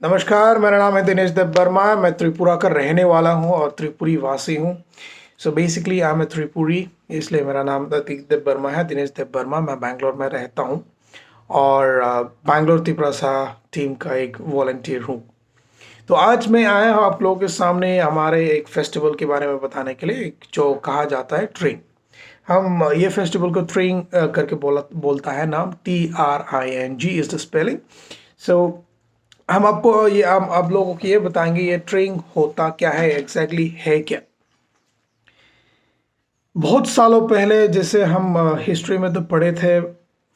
नमस्कार, मेरा नाम है दिनेश देव वर्मा। मैं त्रिपुरा का रहने वाला हूँ और त्रिपुरी वासी हूँ। So basically I am a Tripuri, इसलिए मेरा नाम देव वर्मा है, दिनेश देव वर्मा। मैं बैंगलोर में रहता हूँ और बैंगलोर त्रिपुरा टीम का एक वॉलंटियर हूँ। तो आज मैं आया हूँ आप लोगों के सामने हमारे एक फेस्टिवल के बारे में बताने के लिए, जो कहा जाता है ट्रिंग। हम ये फेस्टिवल को ट्रिंग करके बोलता है नाम, TRING इज द स्पेलिंग। सो हम आपको ये हम आप लोगों को ये बताएंगे ये ट्रिंग होता क्या है, एग्जैक्टली है क्या। बहुत सालों पहले, जैसे हम हिस्ट्री में तो पढ़े थे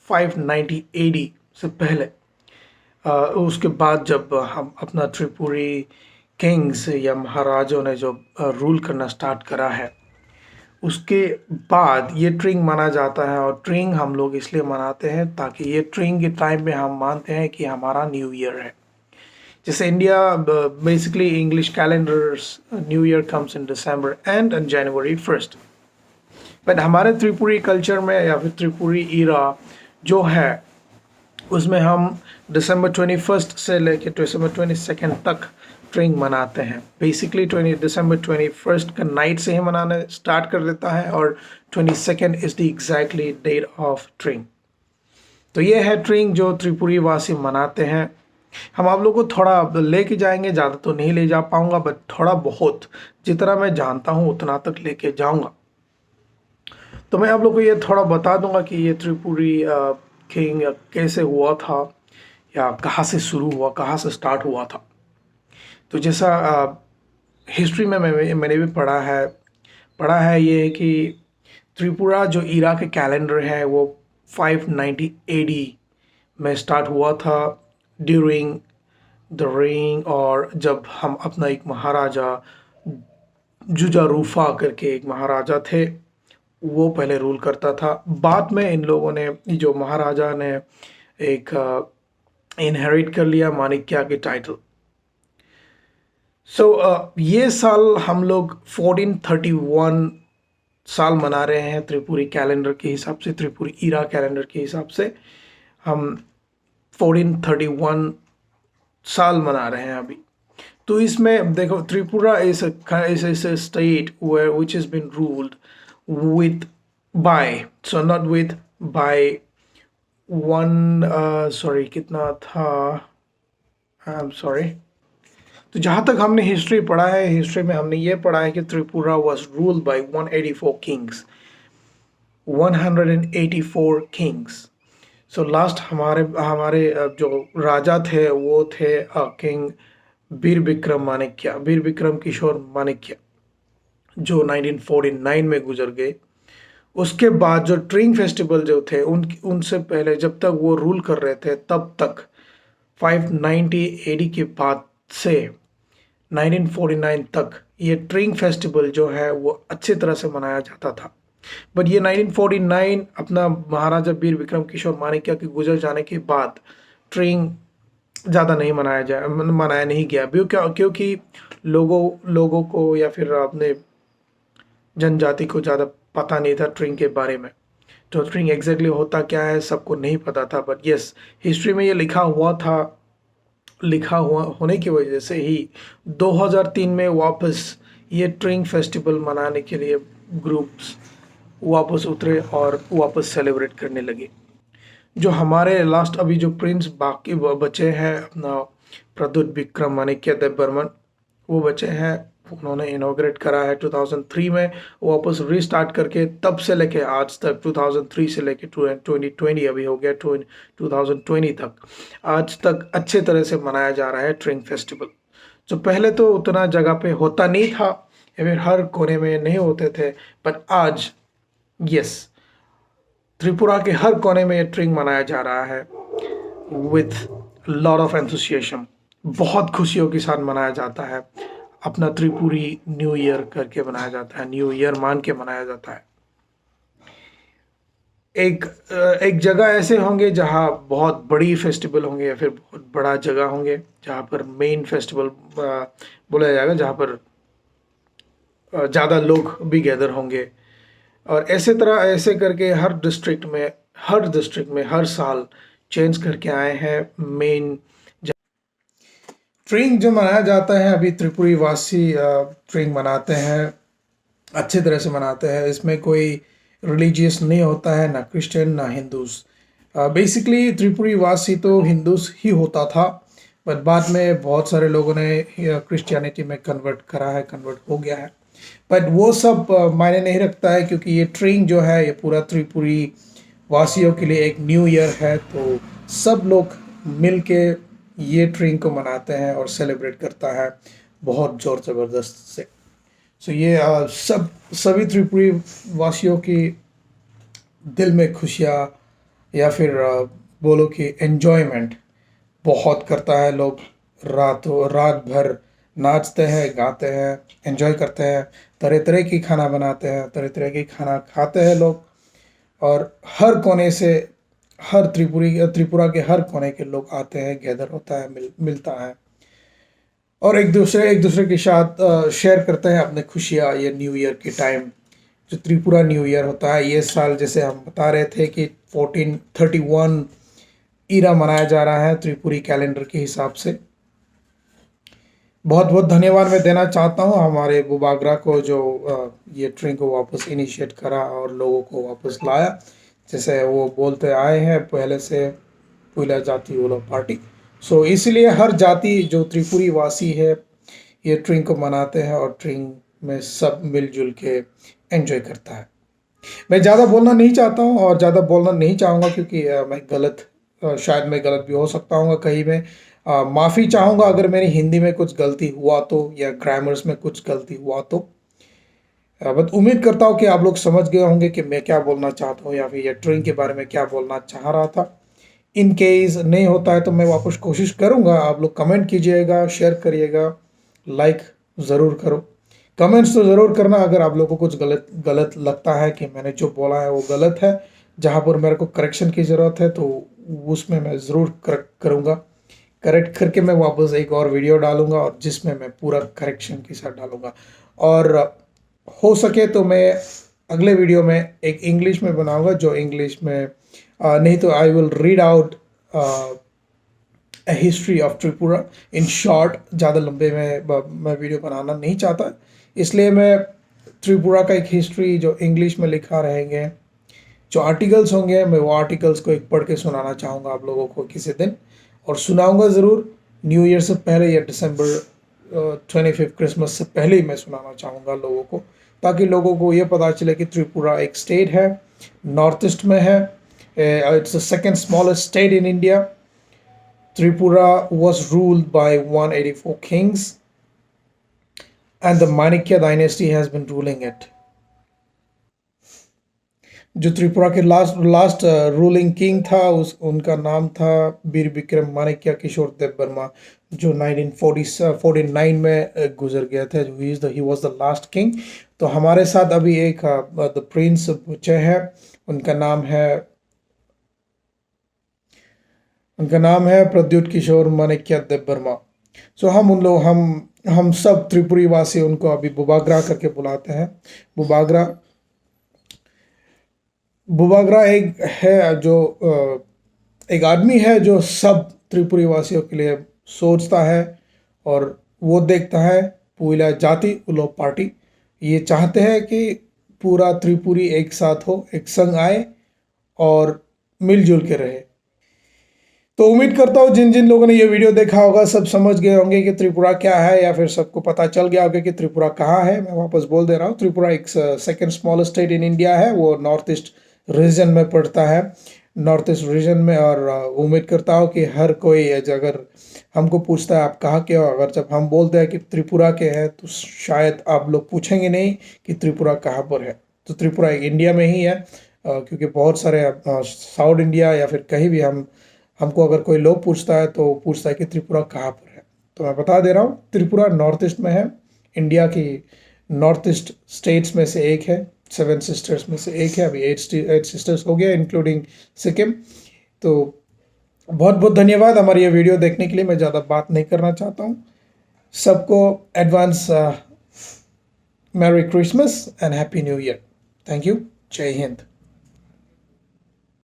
590 AD से पहले। उसके बाद जब हम अपना त्रिपुरी किंग्स या महाराजों ने जो रूल करना स्टार्ट करा है, उसके बाद ये ट्रिंग माना जाता है। और ट्रिंग हम लोग इसलिए मनाते हैं ताकि ये ट्रिंग के टाइम में हम मानते हैं कि हमारा न्यू ईयर है। जैसे India, basically English calendars, new year comes in December and January 1st। But हमारे त्रिपुरी कल्चर में या फिर त्रिपुरी ईरा जो है, उसमें हम दिसंबर 21 से लेकर दिसंबर 22 तक ट्रिंग मनाते हैं। बेसिकली दिसंबर 21 का नाइट से ही मनाने स्टार्ट कर देता है और 22 is the exactly date of ट्रिंग। तो ये है ट्रिंग जो त्रिपुरी वासी मनाते हैं। हम आप लोग को थोड़ा लेके जाएंगे, ज़्यादा तो नहीं ले जा पाऊंगा, बट थोड़ा बहुत जितना मैं जानता हूँ उतना तक लेके जाऊंगा। तो मैं आप लोग को ये थोड़ा बता दूंगा कि ये त्रिपुरी किंग कैसे हुआ था, या कहाँ से शुरू हुआ, कहाँ से स्टार्ट हुआ था। तो जैसा हिस्ट्री में मैंने भी पढ़ा है ये है कि त्रिपुरा जो ईरा के कैलेंडर है वो 590 AD में स्टार्ट हुआ था, ड्यूरिंग द रेइन, और जब हम अपना एक महाराजा जुजारूफा करके एक महाराजा थे, वो पहले रूल करता था। बाद में इन लोगों ने, जो महाराजा ने एक इनहेरिट कर लिया माणिक्य के टाइटल। सो ये साल हम लोग 1431 साल मना रहे हैं त्रिपुरी कैलेंडर के हिसाब से, त्रिपुरी ईरा कैलेंडर के हिसाब से हम 1431 साल मना रहे हैं अभी। तो इसमें देखो, Tripura is a state where which has been ruled with by, so not with by one, sorry कितना था, आई एम सॉरी। तो जहाँ तक हमने हिस्ट्री पढ़ा है, हिस्ट्री में हमने ये पढ़ा है कि Tripura was ruled by 184 Kings, 184 Kings. So last हमारे हमारे जो राजा थे वो थे किंग वीर विक्रम किशोर माणिक्य, जो 1949 में गुजर गए। उसके बाद जो ट्रिंग फेस्टिवल जो थे, उनसे पहले जब तक वो रूल कर रहे थे, तब तक 590 AD के बाद से 1949 तक ये ट्रिंग फेस्टिवल जो है वो अच्छी तरह से मनाया जाता था। बट ये 1949 अपना महाराजा वीर विक्रम किशोर माणिक्य के गुजर जाने के बाद ट्रिंग ज़्यादा नहीं मनाया नहीं गया। क्योंकि लोगों को या फिर अपने जनजाति को ज़्यादा पता नहीं था ट्रिंग के बारे में। तो ट्रिंग एग्जैक्टली होता क्या है सबको नहीं पता था। बट यस, हिस्ट्री में ये लिखा हुआ होने की वजह से ही 2003 में वापस ये ट्रिंग फेस्टिवल मनाने के लिए ग्रुप्स वापस उतरे और वापस सेलिब्रेट करने लगे। जो हमारे लास्ट अभी जो प्रिंस बाकी बचे हैं, अपना प्रद्युत विक्रम माणिक्य देव बर्मन, वो बचे हैं। उन्होंने इनॉग्रेट करा है 2003 में, वापस रीस्टार्ट करके तब से लेके आज तक, 2003 से लेके 2020 अभी हो गया 2020 तक, आज तक अच्छे तरह से मनाया जा रहा है ट्रिंग फेस्टिवल। जो पहले तो उतना जगह पे होता नहीं था या फिर हर कोने में नहीं होते थे, बट आज यस, त्रिपुरा के हर कोने में ये ट्रिंग मनाया जा रहा है विथ लॉट ऑफ एंथुसियाज्म। बहुत खुशियों के साथ मनाया जाता है। अपना त्रिपुरी न्यू ईयर करके मनाया जाता है, न्यू ईयर मान के मनाया जाता है। एक जगह ऐसे होंगे जहाँ बहुत बड़ी फेस्टिवल होंगे, या फिर बहुत बड़ा जगह होंगे जहाँ पर मेन फेस्टिवल बोला जाएगा, जहाँ पर ज़्यादा लोग भी गैदर होंगे। और ऐसे करके हर डिस्ट्रिक्ट में हर साल चेंज करके आए हैं मेन। ट्रिंग जो मनाया जाता है, अभी त्रिपुरी वासी ट्रिंग मनाते हैं, अच्छे तरह से मनाते हैं। इसमें कोई रिलीजियस नहीं होता है, ना क्रिश्चियन ना हिंदूज। बेसिकली त्रिपुरी वासी तो हिंदूज ही होता था, बट बाद में बहुत सारे लोगों ने क्रिश्चियनिटी में कन्वर्ट करा है, कन्वर्ट हो गया है। बट वो सब मायने नहीं रखता है, क्योंकि ये ट्रिंग जो है ये पूरा त्रिपुरी वासियों के लिए एक न्यू ईयर है। तो सब लोग मिल के ये ट्रिंग को मनाते हैं और सेलिब्रेट करता है बहुत ज़ोर ज़बरदस्त से। सो ये सभी त्रिपुरी वासियों की दिल में खुशियाँ, या फिर बोलो कि एन्जॉयमेंट बहुत करता है। लोग रात भर नाचते हैं, गाते हैं, एंजॉय करते हैं, तरह तरह की खाना बनाते हैं, तरह तरह की खाना खाते हैं लोग। और हर कोने से, हर त्रिपुरा के हर कोने के लोग आते हैं, गैदर होता है, मिलता है, और एक दूसरे के साथ शेयर करते हैं अपने खुशियाँ। ये न्यू ईयर के टाइम जो त्रिपुरा न्यू ईयर होता है, ये साल जैसे हम बता रहे थे कि 1431 ईरा मनाया जा रहा है त्रिपुरी कैलेंडर के हिसाब से। बहुत बहुत धन्यवाद मैं देना चाहता हूँ हमारे बुबागरा को, जो ये ट्रेन को वापस इनिशिएट करा और लोगों को वापस लाया। जैसे वो बोलते आए हैं पहले से, पुइला जाति वो लोग पार्टी। सो इसलिए हर जाति जो त्रिपुरी वासी है ये ट्रिंग को मनाते हैं, और ट्रिंग में सब मिलजुल के एंजॉय करता है। मैं ज़्यादा बोलना नहीं चाहता हूँ और ज़्यादा बोलना नहीं चाहूँगा, क्योंकि मैं शायद मैं गलत भी हो सकता हूँ कहीं में। माफ़ी चाहूँगा अगर मेरी हिंदी में कुछ गलती हुआ तो, या ग्रामर्स में कुछ गलती हुआ तो। बट उम्मीद करता हूँ कि आप लोग समझ गए होंगे कि मैं क्या बोलना चाहता हूँ, या फिर ये ट्रिंग के बारे में क्या बोलना चाह रहा था। इन केस नहीं होता है तो मैं वापस कोशिश करूँगा। आप लोग कमेंट कीजिएगा, शेयर करिएगा, लाइक ज़रूर करो। कमेंट्स तो ज़रूर करना अगर आप लोगों को कुछ गलत लगता है कि मैंने जो बोला है वो गलत है, जहाँ पर मेरे को करेक्शन की ज़रूरत है तो उसमें मैं ज़रूर करेक्ट करूँगा। करेक्ट करके मैं वापस एक और वीडियो डालूँगा, और जिसमें मैं पूरा करेक्शन के साथ डालूँगा। और हो सके तो मैं अगले वीडियो में एक इंग्लिश में बनाऊँगा, जो इंग्लिश में नहीं तो I will read out history of Tripura in short. ज़्यादा लंबे में मैं वीडियो बनाना नहीं चाहता, इसलिए मैं त्रिपुरा का एक हिस्ट्री जो इंग्लिश में लिखा रहेंगे, जो आर्टिकल्स होंगे, मैं वो आर्टिकल्स को एक पढ़ के सुनाना चाहूँगा आप लोगों को किसी दिन, और सुनाऊँगा ज़रूर न्यू ईयर से पहले, या दिसंबर 25 क्रिसमस से पहले ही मैं सुनाना चाहूँगा लोगों को, ताकि लोगों को ये पता चले कि त्रिपुरा एक स्टेट है, नॉर्थ ईस्ट में है। It's the second smallest state in India. Tripura was ruled by 184 kings, and the Manikya dynasty has been ruling it. जो त्रिपुरा के लास्ट रूलिंग किंग था उनका नाम था वीर विक्रम माणिक्य किशोर देव वर्मा, जो 1949 में गुजर गया था। He was the last king. तो हमारे साथ अभी एक द प्रिंस बचे हैं, उनका नाम है प्रद्युत किशोर माणिक्य देव वर्मा। सो हम सब त्रिपुरी वासी उनको अभी बुबागरा करके बुलाते हैं। बुबागरा एक है जो एक आदमी है जो सब त्रिपुरी वासियों के लिए सोचता है, और वो देखता है पुइला जाति उलो पार्टी। ये चाहते हैं कि पूरा त्रिपुरी एक साथ हो, एक संग आए और मिलजुल के रहे। तो उम्मीद करता हूँ जिन जिन लोगों ने ये वीडियो देखा होगा सब समझ गए होंगे कि त्रिपुरा क्या है, या फिर सबको पता चल गया होगा कि त्रिपुरा कहाँ है। मैं वापस बोल दे रहा हूँ, त्रिपुरा एक second smallest state in India है। वो नॉर्थ ईस्ट रीजन में पड़ता है, नॉर्थ ईस्ट रीजन में। और उम्मीद करता हूँ कि हर कोई अगर हमको पूछता है आप कहाँ के हो, अगर जब हम बोलते हैं कि त्रिपुरा के हैं, तो शायद आप लोग पूछेंगे नहीं कि त्रिपुरा कहाँ पर है। तो त्रिपुरा इंडिया में ही है, क्योंकि बहुत सारे साउथ इंडिया या फिर कहीं भी हमको अगर कोई लोग पूछता है तो पूछता है कि त्रिपुरा कहाँ पर है। तो मैं बता दे रहा हूँ, त्रिपुरा नॉर्थ ईस्ट में है, इंडिया की नॉर्थ ईस्ट स्टेट्स में से एक है, 7 सिस्टर्स में से एक है। अभी 8 सिस्टर्स हो गया इंक्लूडिंग सिक्किम। तो बहुत बहुत धन्यवाद हमारी ये वीडियो देखने के लिए। मैं ज़्यादा बात नहीं करना चाहता हूँ। सबको advance merry Christmas and happy new year. Thank you. जय हिंद।